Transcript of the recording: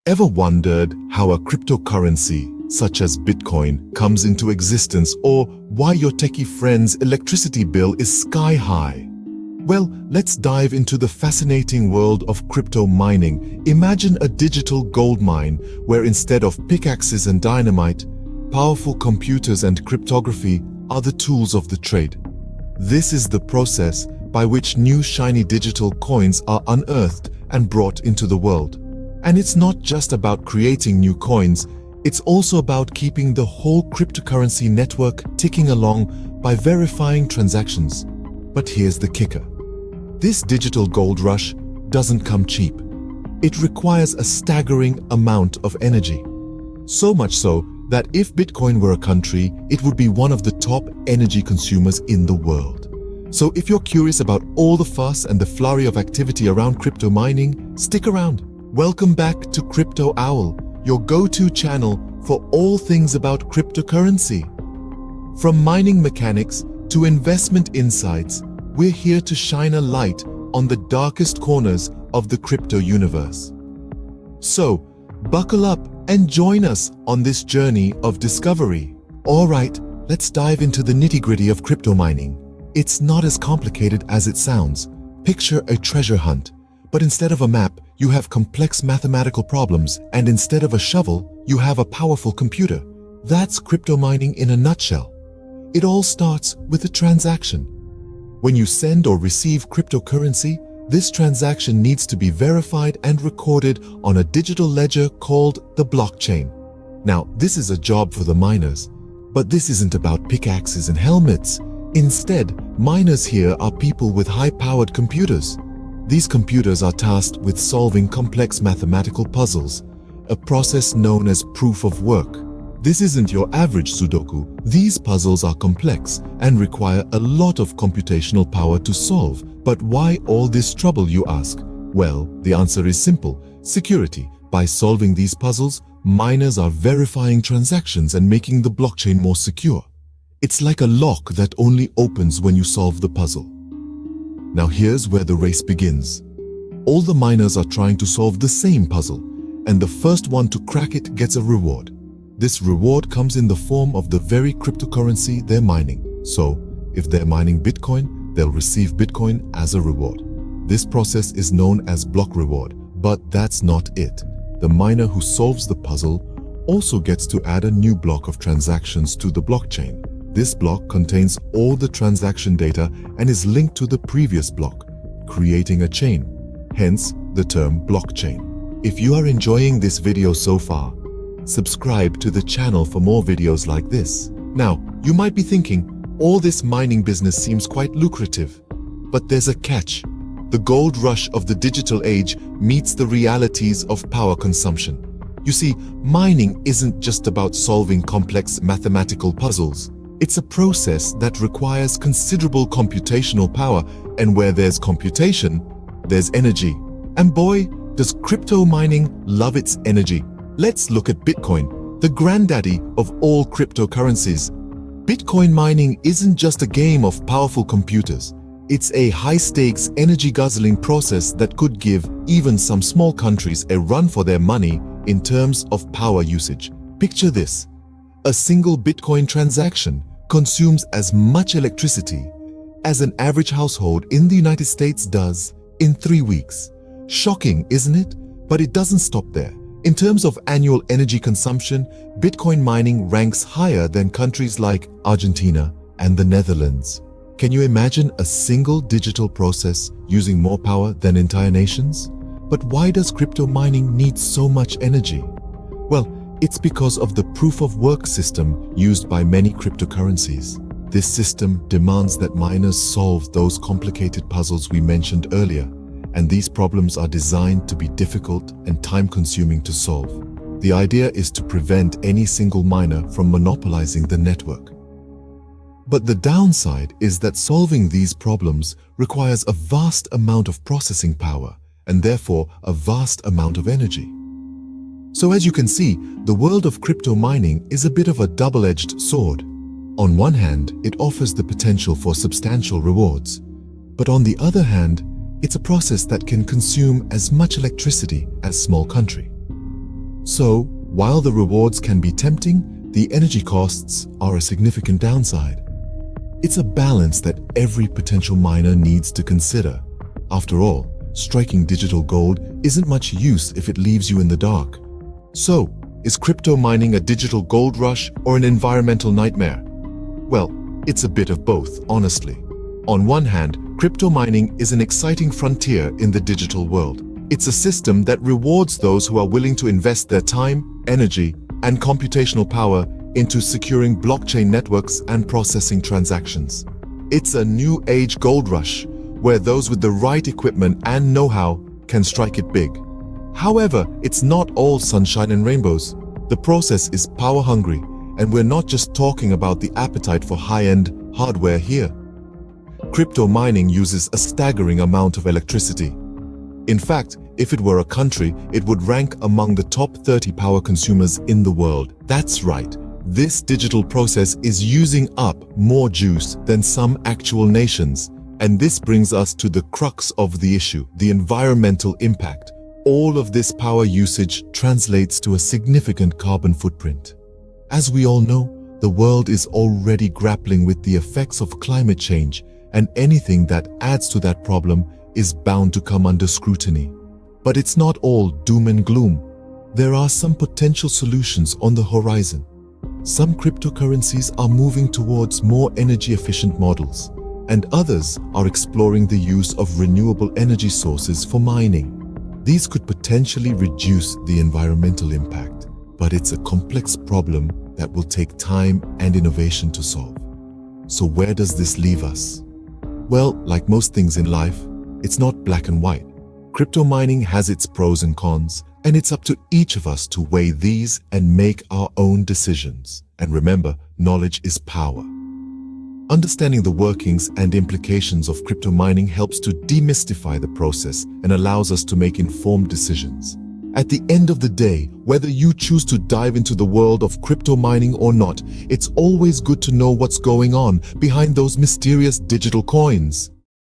Ever wondered how a cryptocurrency, such as Bitcoin, comes into existence, or why your techie friend's electricity bill is sky high? Well, let's dive into the fascinating world of crypto mining. Imagine a digital gold mine where instead of pickaxes and dynamite, powerful computers and cryptography are the tools of the trade. This is the process by which new shiny digital coins are unearthed and brought into the world. And it's not just about creating new coins, it's also about keeping the whole cryptocurrency network ticking along by verifying transactions. But here's the kicker. This digital gold rush doesn't come cheap. It requires a staggering amount of energy. So much so that if Bitcoin were a country, it would be one of the top energy consumers in the world. So if you're curious about all the fuss and the flurry of activity around crypto mining, stick around. Welcome back to Crypto Owl, your go-to channel for all things about cryptocurrency. From mining mechanics to investment insights, we're here to shine a light on the darkest corners of the crypto universe. So, buckle up and join us on this journey of discovery. All right, let's dive into the nitty-gritty of crypto mining. It's not as complicated as it sounds. Picture a treasure hunt, but instead of a map, you have complex mathematical problems, and instead of a shovel, you have a powerful computer. That's crypto mining in a nutshell. It all starts with a transaction. When you send or receive cryptocurrency, this transaction needs to be verified and recorded on a digital ledger called the blockchain. Now, this is a job for the miners, but this isn't about pickaxes and helmets. Instead, miners here are people with high-powered computers. These computers are tasked with solving complex mathematical puzzles, a process known as proof of work. This isn't your average Sudoku. These puzzles are complex and require a lot of computational power to solve. But why all this trouble, you ask? Well, the answer is simple: security. By solving these puzzles, miners are verifying transactions and making the blockchain more secure. It's like a lock that only opens when you solve the puzzle. Now here's where the race begins. All the miners are trying to solve the same puzzle, and the first one to crack it gets a reward. This reward comes in the form of the very cryptocurrency they're mining. So, if they're mining Bitcoin, they'll receive Bitcoin as a reward. This process is known as block reward, but that's not it. The miner who solves the puzzle also gets to add a new block of transactions to the blockchain. This block contains all the transaction data and is linked to the previous block, creating a chain, hence the term blockchain. If you are enjoying this video so far, subscribe to the channel for more videos like this. Now, you might be thinking, all this mining business seems quite lucrative, but there's a catch. The gold rush of the digital age meets the realities of power consumption. You see, mining isn't just about solving complex mathematical puzzles. It's a process that requires considerable computational power, and where there's computation, there's energy. And boy, does crypto mining love its energy. Let's look at Bitcoin, the granddaddy of all cryptocurrencies. Bitcoin mining isn't just a game of powerful computers. It's a high-stakes, energy-guzzling process that could give even some small countries a run for their money in terms of power usage. Picture this. A single Bitcoin transaction consumes as much electricity as an average household in the United States does in 3 weeks. Shocking, isn't it? But it doesn't stop there. In terms of annual energy consumption, Bitcoin mining ranks higher than countries like Argentina and the Netherlands. Can you imagine a single digital process using more power than entire nations? But why does crypto mining need so much energy? Well, it's because of the proof of work system used by many cryptocurrencies. This system demands that miners solve those complicated puzzles we mentioned earlier, and these problems are designed to be difficult and time-consuming to solve. The idea is to prevent any single miner from monopolizing the network. But the downside is that solving these problems requires a vast amount of processing power and therefore a vast amount of energy. So as you can see, the world of crypto mining is a bit of a double-edged sword. On one hand, it offers the potential for substantial rewards, but on the other hand, it's a process that can consume as much electricity as a small country. So, while the rewards can be tempting, the energy costs are a significant downside. It's a balance that every potential miner needs to consider. After all, striking digital gold isn't much use if it leaves you in the dark. So, is crypto mining a digital gold rush or an environmental nightmare? Well, it's a bit of both, honestly. On one hand, crypto mining is an exciting frontier in the digital world. It's a system that rewards those who are willing to invest their time, energy, and computational power into securing blockchain networks and processing transactions. It's a new age gold rush, where those with the right equipment and know-how can strike it big. However, it's not all sunshine and rainbows. The process is power-hungry, and we're not just talking about the appetite for high-end hardware here. Crypto mining uses a staggering amount of electricity. In fact, if it were a country, it would rank among the top 30 power consumers in the world. That's right. This digital process is using up more juice than some actual nations. And this brings us to the crux of the issue, the environmental impact. All of this power usage translates to a significant carbon footprint. As we all know, the world is already grappling with the effects of climate change, and anything that adds to that problem is bound to come under scrutiny. But it's not all doom and gloom. There are some potential solutions on the horizon. Some cryptocurrencies are moving towards more energy-efficient models, and others are exploring the use of renewable energy sources for mining. These could potentially reduce the environmental impact, but it's a complex problem that will take time and innovation to solve. So where does this leave us? Well, like most things in life, it's not black and white. Crypto mining has its pros and cons, and it's up to each of us to weigh these and make our own decisions. And remember, knowledge is power. Understanding the workings and implications of crypto mining helps to demystify the process and allows us to make informed decisions. At the end of the day, whether you choose to dive into the world of crypto mining or not, it's always good to know what's going on behind those mysterious digital coins.